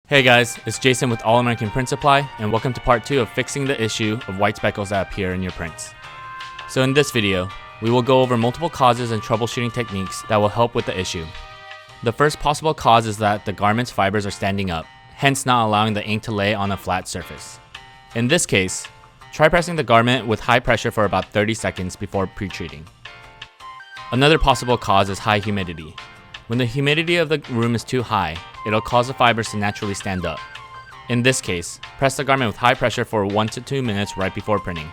Hey guys, it's Jason with All American Print Supply, and welcome to part 2 of fixing the issue of white speckles that appear in your prints. So in this video, we will go over multiple causes and troubleshooting techniques that will help with the issue. The first possible cause is that the garment's fibers are standing up, hence not allowing the ink to lay on a flat surface. In this case, try pressing the garment with high pressure for about 30 seconds before pre-treating. Another possible cause is high humidity. When the humidity of the room is too high, it'll cause the fibers to naturally stand up. In this case, press the garment with high pressure for 1 to 2 minutes right before printing.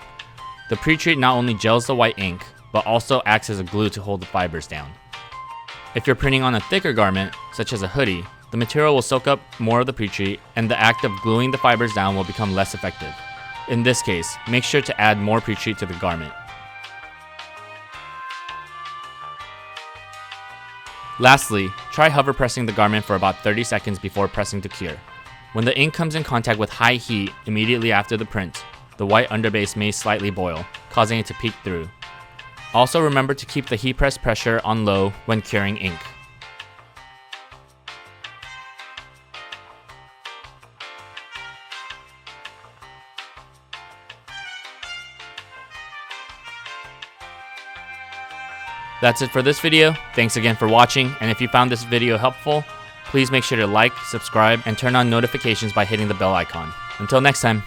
The pre-treat not only gels the white ink, but also acts as a glue to hold the fibers down. If you're printing on a thicker garment, such as a hoodie, the material will soak up more of the pre-treat, and the act of gluing the fibers down will become less effective. In this case, make sure to add more pre-treat to the garment. Lastly, try hover pressing the garment for about 30 seconds before pressing to cure. When the ink comes in contact with high heat immediately after the print, the white underbase may slightly boil, causing it to peek through. Also remember to keep the heat press pressure on low when curing ink. That's it for this video. Thanks again for watching, and if you found this video helpful, please make sure to like, subscribe, and turn on notifications by hitting the bell icon. Until next time.